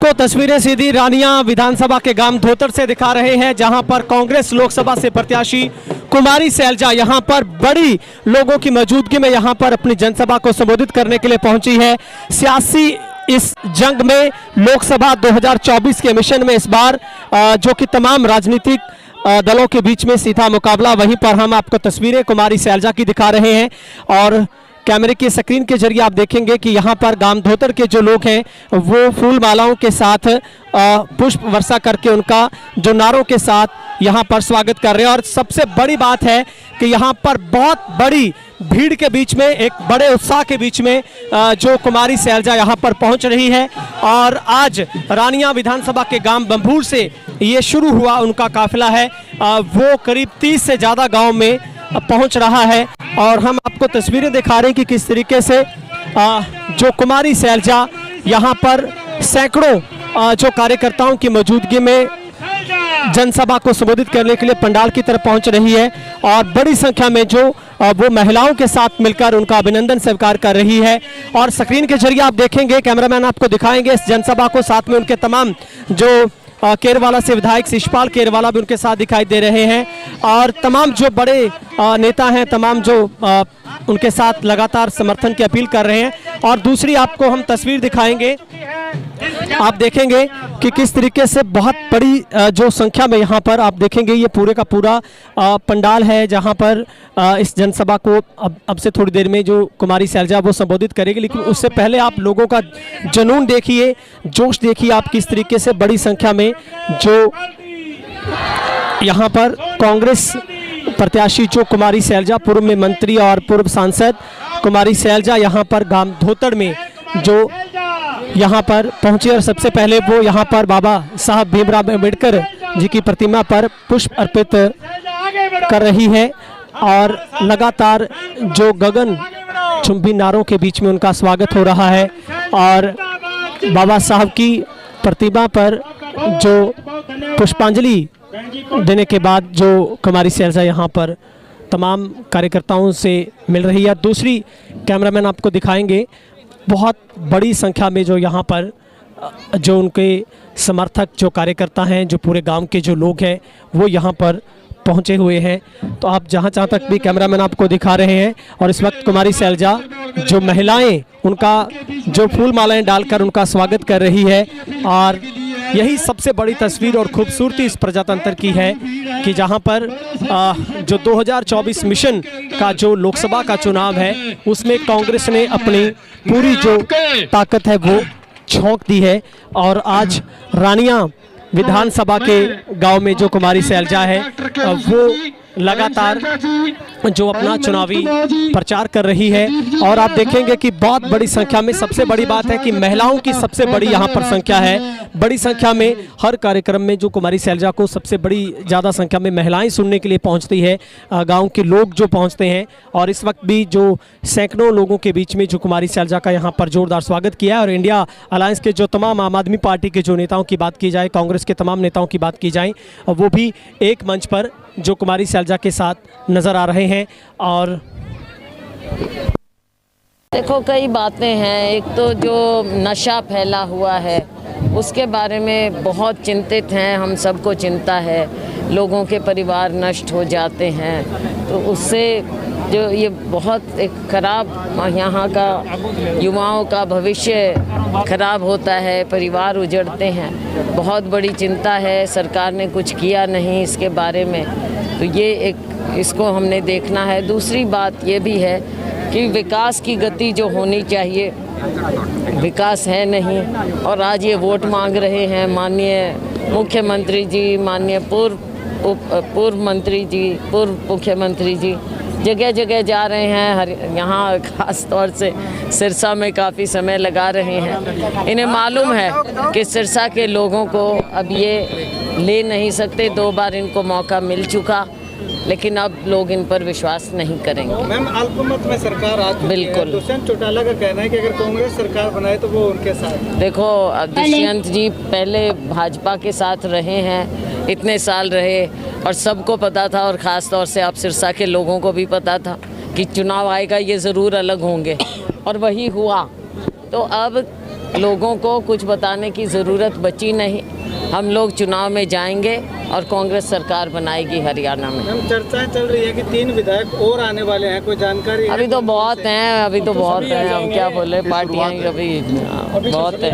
को तस्वीरें सीधी रानिया विधानसभा के गांव धोतर से दिखा रहे हैं, जहां पर कांग्रेस लोकसभा से प्रत्याशी कुमारी सैलजा यहां पर बड़ी लोगों की मौजूदगी में यहां पर अपनी जनसभा को संबोधित करने के लिए पहुंची है। सियासी इस जंग में लोकसभा 2024 के मिशन में इस बार जो कि तमाम राजनीतिक दलों के बीच में सीधा मुकाबला, वहीं पर हम आपको तस्वीरें कुमारी सैलजा की दिखा रहे हैं और कैमरे की स्क्रीन के जरिए आप देखेंगे कि यहाँ पर गांव धोतर के जो लोग हैं वो फूल मालाओं के साथ पुष्प वर्षा करके उनका जो नारों के साथ यहाँ पर स्वागत कर रहे हैं। और सबसे बड़ी बात है कि यहाँ पर बहुत बड़ी भीड़ के बीच में, एक बड़े उत्साह के बीच में जो कुमारी सैलजा यहाँ पर पहुँच रही है। और आज रानिया विधानसभा के गांव बंबूर से ये शुरू हुआ उनका काफिला है, वो करीब 30 से ज़्यादा गाँव में पहुंच रहा है। और हम आपको तस्वीरें दिखा रहे हैं कि किस तरीके से जो कुमारी सैलजा यहाँ पर सैकड़ों जो कार्यकर्ताओं की मौजूदगी में जनसभा को संबोधित करने के लिए पंडाल की तरफ पहुंच रही है और बड़ी संख्या में जो वो महिलाओं के साथ मिलकर उनका अभिनंदन स्वीकार कर रही है। और स्क्रीन के जरिए आप देखेंगे, कैमरामैन आपको दिखाएंगे इस जनसभा को, साथ में उनके तमाम जो केरवाला से विधायक शिषपाल केरवाला भी उनके साथ दिखाई दे रहे हैं और तमाम जो बड़े नेता हैं, तमाम जो उनके साथ लगातार समर्थन की अपील कर रहे हैं। और दूसरी आपको हम तस्वीर दिखाएंगे, आप देखेंगे कि किस तरीके से बहुत बड़ी जो संख्या में यहाँ पर आप देखेंगे ये पूरे का पूरा पंडाल है, जहाँ पर इस जनसभा को अब से थोड़ी देर में जो कुमारी सैलजा वो संबोधित करेगी। लेकिन उससे पहले आप लोगों का जुनून देखिए, जोश देखिए आप किस तरीके से बड़ी संख्या में जो यहाँ पर कांग्रेस प्रत्याशी जो कुमारी सैलजा, पूर्व में मंत्री और पूर्व सांसद कुमारी सैलजा यहाँ पर गांव धोतर में जो यहाँ पर पहुँचे और सबसे पहले वो यहाँ पर बाबा साहब भीमराव अम्बेडकर जी की प्रतिमा पर पुष्प अर्पित कर रही है और लगातार जो गगन चुंबी नारों के बीच में उनका स्वागत हो रहा है। और बाबा साहब की प्रतिमा पर जो पुष्पांजलि देने के बाद जो कुमारी सैलजा यहाँ पर तमाम कार्यकर्ताओं से मिल रही है। दूसरी कैमरामैन आपको दिखाएंगे, बहुत बड़ी संख्या में जो यहाँ पर जो उनके समर्थक जो कार्यकर्ता हैं, जो पूरे गांव के जो लोग हैं वो यहाँ पर पहुँचे हुए हैं। तो आप जहाँ तक भी कैमरामैन आपको दिखा रहे हैं। और इस वक्त कुमारी सैलजा जो महिलाएं उनका जो फूल मालाएं डालकर उनका स्वागत कर रही है। और यही सबसे बड़ी तस्वीर और खूबसूरती इस प्रजातंत्र की है कि जहां पर जो 2024 मिशन का जो लोकसभा का चुनाव है उसमें कांग्रेस ने अपनी पूरी जो ताकत है वो झोंक दी है। और आज रानिया विधानसभा के गांव में जो कुमारी सैलजा है वो लगातार जो अपना चुनावी प्रचार कर रही है। और आप देखेंगे कि बहुत बड़ी संख्या में, सबसे बड़ी बात है कि महिलाओं की सबसे बड़ी यहाँ पर संख्या है। बड़ी संख्या में हर कार्यक्रम में जो कुमारी सैलजा को सबसे बड़ी ज़्यादा संख्या में महिलाएं सुनने के लिए पहुँचती है, गांव के लोग जो पहुँचते हैं। और इस वक्त भी जो सैकड़ों लोगों के बीच में जो कुमारी सैलजा का यहाँ पर जोरदार स्वागत किया है। और इंडिया अलायंस के जो तमाम आम आदमी पार्टी के जो नेताओं की बात की जाए, कांग्रेस के तमाम नेताओं की बात की जाए, वो भी एक मंच पर जो कुमारी सैलजा के साथ नज़र आ रहे हैं। और देखो, कई बातें हैं। एक तो जो नशा फैला हुआ है उसके बारे में बहुत चिंतित हैं, हम सबको चिंता है। लोगों के परिवार नष्ट हो जाते हैं, तो उससे जो ये बहुत एक खराब, यहाँ का युवाओं का भविष्य खराब होता है, परिवार उजड़ते हैं। बहुत बड़ी चिंता है, सरकार ने कुछ किया नहीं इसके बारे में, तो ये एक इसको हमने देखना है। दूसरी बात ये भी है कि विकास की गति जो होनी चाहिए, विकास है नहीं। और आज ये वोट मांग रहे हैं माननीय मुख्यमंत्री जी, माननीय पूर्व मंत्री जी, पूर्व मुख्यमंत्री जी जगह जगह जा रहे हैं। यहाँ खास तौर से सिरसा में काफ़ी समय लगा रहे हैं। इन्हें मालूम है कि सिरसा के लोगों को अब ये ले नहीं सकते, 2 बार इनको मौका मिल चुका, लेकिन अब लोग इन पर विश्वास नहीं करेंगे। मैम, अल्पमत में सरकार आ चुकी है। बिल्कुल। दुष्यंत चौटाला का कहना है कि अगर कांग्रेस सरकार बनाए तो वो उनके साथ। देखो, दुष्यंत जी पहले भाजपा के साथ रहे हैं, इतने साल रहे और सबको पता था, और ख़ास तौर से आप सिरसा के लोगों को भी पता था कि चुनाव आएगा, ये ज़रूर अलग होंगे, और वही हुआ। तो अब लोगों को कुछ बताने की ज़रूरत बची नहीं। हम लोग चुनाव में जाएंगे और कांग्रेस सरकार बनाएगी हरियाणा में। मैम, चर्चाएं चल रही है कि 3 विधायक और आने वाले हैं, कोई जानकारी है? अभी तो बहुत हैं, अभी तो बहुत हैं, हम क्या बोले, पार्टियां अभी बहुत हैं।